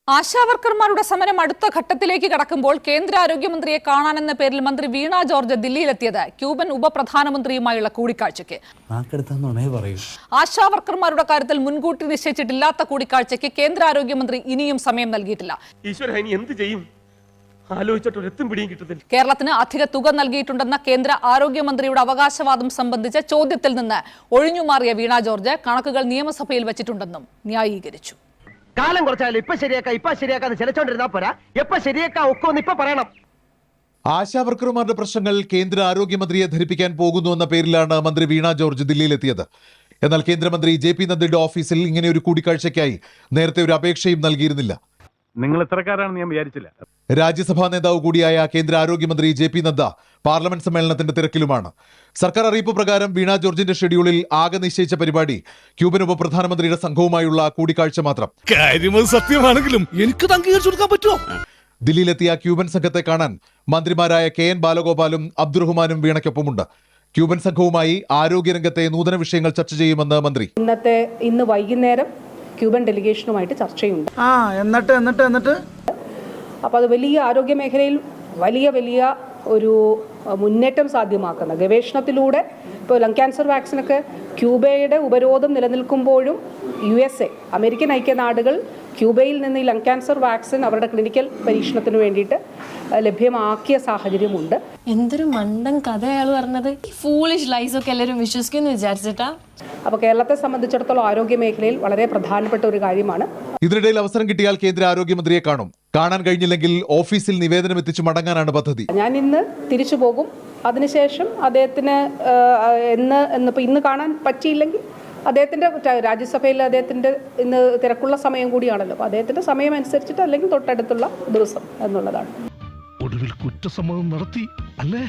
ആശാവർക്കർമാരുടെ സമരം അടുത്ത ഘട്ടത്തിലേക്ക് കടക്കുമ്പോൾ കേന്ദ്ര ആരോഗ്യമന്ത്രിയെ കാണാനെന്ന പേരിൽ മന്ത്രി വീണ ജോർജ് ദില്ലിയിലെത്തിയത് ക്യൂബൻ ഉപപ്രധാനമന്ത്രിയുമായുള്ള കൂടിക്കാഴ്ചയ്ക്ക്. ആശാവർക്കർമാരുടെ കാര്യത്തിൽ മുൻകൂട്ടി നിശ്ചയിച്ചിട്ടില്ലാത്ത കൂടിക്കാഴ്ചയ്ക്ക് കേന്ദ്ര ആരോഗ്യമന്ത്രി ഇനിയും സമയം നൽകിയിട്ടില്ല. കേരളത്തിന് അധിക തുക നൽകിയിട്ടുണ്ടെന്ന കേന്ദ്ര ആരോഗ്യമന്ത്രിയുടെ അവകാശവാദം സംബന്ധിച്ച ചോദ്യത്തിൽ നിന്ന് ഒഴിഞ്ഞുമാറിയ വീണ ജോർജ് കണക്കുകൾ നിയമസഭയിൽ വെച്ചിട്ടുണ്ടെന്നും ന്യായീകരിച്ചു. കാലം കുറച്ചാലും ഇപ്പൊ ശരിയാക്കാന്ന് ചിലച്ചോണ്ടിരുന്നാ പോരാ, എപ്പ ശരിയാക്കാ ഒക്കെ ഒന്ന് ഇപ്പൊ പറയണം. ആശാവർക്കർമാരുടെ പ്രശ്നങ്ങൾ കേന്ദ്ര ആരോഗ്യമന്ത്രിയെ ധരിപ്പിക്കാൻ പോകുന്നുവെന്ന പേരിലാണ് മന്ത്രി വീണ ജോർജ് ദില്ലിയിലെത്തിയത്. എന്നാൽ കേന്ദ്രമന്ത്രി JP നദ്ദയുടെ ഓഫീസിൽ ഇങ്ങനെ ഒരു കൂടിക്കാഴ്ചയ്ക്കായി നേരത്തെ ഒരു അപേക്ഷയും നൽകിയിരുന്നില്ല. നിങ്ങൾ ഇത്രക്കാരാണെന്ന് ഞാൻ വിചാരിച്ചില്ല. രാജ്യസഭാ നേതാവ് കൂടിയായ കേന്ദ്ര ആരോഗ്യമന്ത്രി JP നദ്ദ പാർലമെന്റ് സമ്മേളനത്തിന്റെ തിരക്കിലുമാണ്. സർക്കാർ അറിയിപ്പ് പ്രകാരം വീണ ജോർജിന്റെ ഷെഡ്യൂളിൽ ആകെ നിശ്ചയിച്ച പരിപാടി ക്യൂബൻ ഉപപ്രധാനമന്ത്രിയുടെ സംഘവുമായുള്ള കൂടിക്കാഴ്ച മാത്രം. സത്യമാണെങ്കിലും എനിക്ക് അംഗീകരിച്ചു കൊടുക്കാൻ പറ്റുമോ? ദില്ലിയിലെത്തിയ ക്യൂബൻ സംഘത്തെ കാണാൻ മന്ത്രിമാരായ KN ബാലഗോപാലും അബ്ദുറഹ്മാനും വീണയ്ക്കൊപ്പമുണ്ട്. ക്യൂബൻ സംഘവുമായി ആരോഗ്യരംഗത്തെ നൂതന വിഷയങ്ങൾ ചർച്ച ചെയ്യുമെന്ന് മന്ത്രി. ഇന്ന് വൈകുന്നേരം ക്യൂബൻ ഡെലിഗേഷനുമായിട്ട് ചർച്ചയുണ്ട്. എന്നിട്ട് അപ്പോൾ അത് വലിയ ആരോഗ്യ മേഖലയിൽ വലിയ ഒരു മുന്നേറ്റം സാധ്യമാക്കുന്ന ഗവേഷണത്തിലൂടെ ഇപ്പോൾ ലങ് ക്യാൻസർ വാക്സിനൊക്കെ ക്യൂബയുടെ ഉപരോധം നിലനിൽക്കുമ്പോഴും USA അമേരിക്കൻ ഐക്യനാടുകൾ ക്യൂബയിൽ നിന്ന് ഈ ലങ് ക്യാൻസർ വാക്സിൻ അവരുടെ ക്ലിനിക്കൽ പരീക്ഷണത്തിന് വേണ്ടിയിട്ട് ലഭ്യമാക്കിയ സാഹചര്യമുണ്ട്. എന്തൊരു മണ്ടൻ കഥ അയാൾ പറഞ്ഞത്. ഫൂളിഷ് ലൈസ് ഒക്കെ എല്ലാവരും വിശ്വസിക്കുന്നു വിചാരിച്ചിട്ടാ. അപ്പോൾ കേരളത്തെ സംബന്ധിച്ചിടത്തോളം ആരോഗ്യ മേഖലയിൽ വളരെ പ്രധാനപ്പെട്ട ഒരു കാര്യമാണ്. ഇതിനിടയിൽ അവസരം കിട്ടിയാൽ കേന്ദ്ര ആരോഗ്യമന്ത്രിയെ കാണാൻ കഴിഞ്ഞില്ലെങ്കിൽ ഓഫീസിൽ നിവേദനം എത്തിച്ചു മടങ്ങാനാണ് പദ്ധതി. ഞാൻ ഇന്ന് തിരിച്ചു പോകും. അതിനുശേഷം അദ്ദേഹത്തിന് ഇന്ന് കാണാൻ പറ്റിയില്ലെങ്കിൽ അദ്ദേഹത്തിൻ്റെ രാജ്യസഭയിൽ അദ്ദേഹത്തിൻ്റെ ഇന്ന് തിരക്കുള്ള സമയം കൂടിയാണല്ലോ. അപ്പോൾ അദ്ദേഹത്തിൻ്റെ സമയം അനുസരിച്ചിട്ട് അല്ലെങ്കിൽ തൊട്ടടുത്തുള്ള ദിവസം എന്നുള്ളതാണ്. ഒടുവിൽ കുറ്റസമ്മതം നടത്തി അല്ലേ?